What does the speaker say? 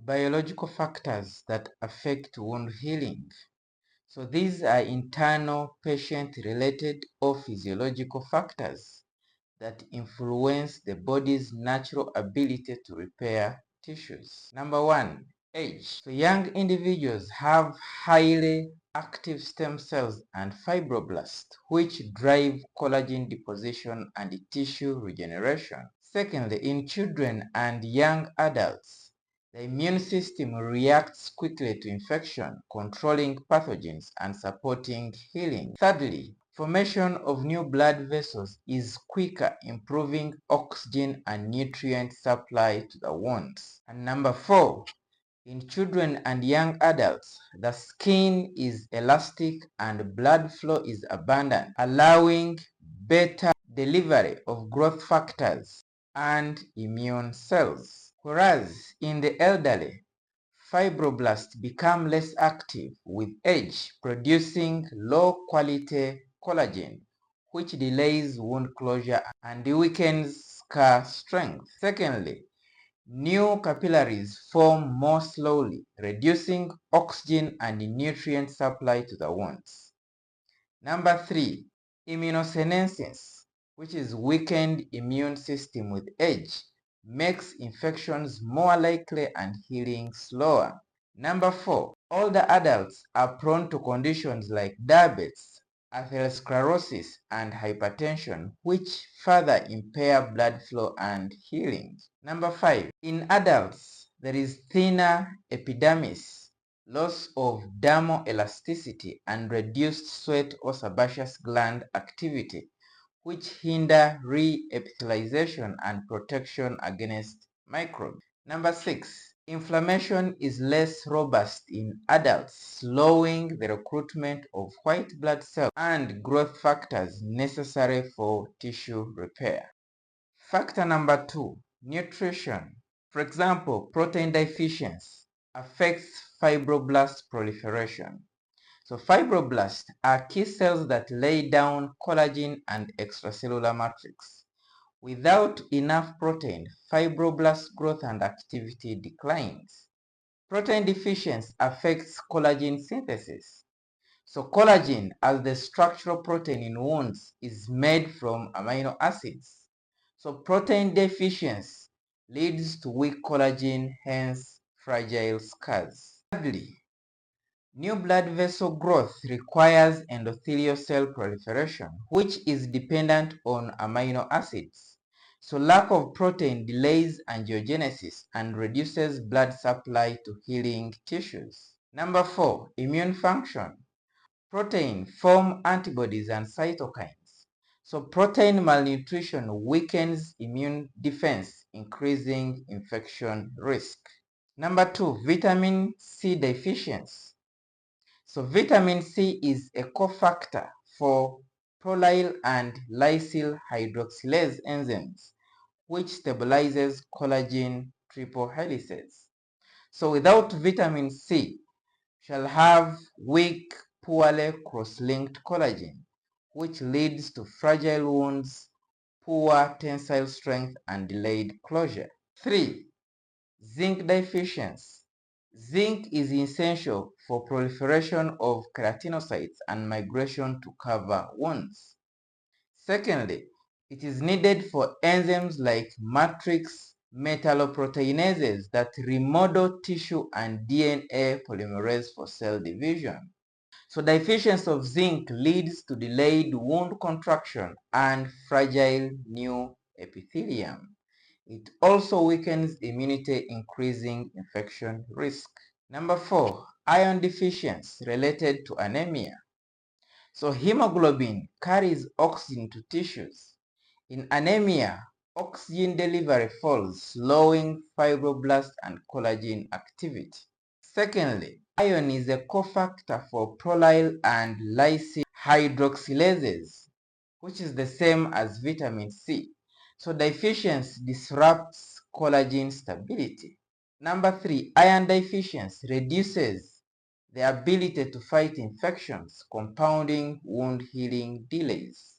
Biological factors that affect wound healing. So these are internal patient-related or physiological factors that influence the body's natural ability to repair tissues. Number one, age. So young individuals have highly active stem cells and fibroblasts, which drive collagen deposition and tissue regeneration. Secondly, in children and young adults, the immune system reacts quickly to infection, controlling pathogens and supporting healing. Thirdly, formation of new blood vessels is quicker, improving oxygen and nutrient supply to the wounds. And number four, in children and young adults, the skin is elastic and blood flow is abundant, allowing better delivery of growth factors and immune cells. Whereas in the elderly, fibroblasts become less active with age, producing low-quality collagen, which delays wound closure and weakens scar strength. Secondly, new capillaries form more slowly, reducing oxygen and nutrient supply to the wounds. Number three, immunosenescence, which is weakened immune system with age, makes infections more likely and healing slower. Number four, older adults are prone to conditions like diabetes, atherosclerosis, and hypertension, which further impair blood flow and healing. Number five, in adults, there is thinner epidermis, loss of dermal elasticity, and reduced sweat or sebaceous gland activity, which hinder re-epithelialization and protection against microbes. Number six, inflammation is less robust in adults, slowing the recruitment of white blood cells and growth factors necessary for tissue repair. Factor number two, nutrition. For example, protein deficiency affects fibroblast proliferation. So fibroblasts are key cells that lay down collagen and extracellular matrix. Without enough protein, fibroblast growth and activity declines. Protein deficiency affects collagen synthesis. So collagen, as the structural protein in wounds, is made from amino acids. So protein deficiency leads to weak collagen, hence fragile scars. Thirdly, new blood vessel growth requires endothelial cell proliferation, which is dependent on amino acids. So lack of protein delays angiogenesis and reduces blood supply to healing tissues. Number four, immune function. Protein form antibodies and cytokines. So protein malnutrition weakens immune defense, increasing infection risk. Number two, vitamin C deficiency. So vitamin C is a cofactor for prolyl and lysyl hydroxylase enzymes, which stabilizes collagen triple helices. So without vitamin C, shall have weak, poorly cross-linked collagen, which leads to fragile wounds, poor tensile strength, and delayed closure. 3. Zinc deficiency. Zinc is essential for proliferation of keratinocytes and migration to cover wounds. Secondly, it is needed for enzymes like matrix metalloproteinases that remodel tissue and DNA polymerase for cell division. So deficiency of zinc leads to delayed wound contraction and fragile new epithelium. It also weakens immunity, increasing infection risk. Number four, iron deficiency related to anemia. So hemoglobin carries oxygen to tissues. In anemia, oxygen delivery falls, slowing fibroblast and collagen activity. Secondly, iron is a cofactor for prolyl and lysyl hydroxylases, which is the same as vitamin C. So deficiency disrupts collagen stability. Number three, iron deficiency reduces the ability to fight infections, compounding wound healing delays.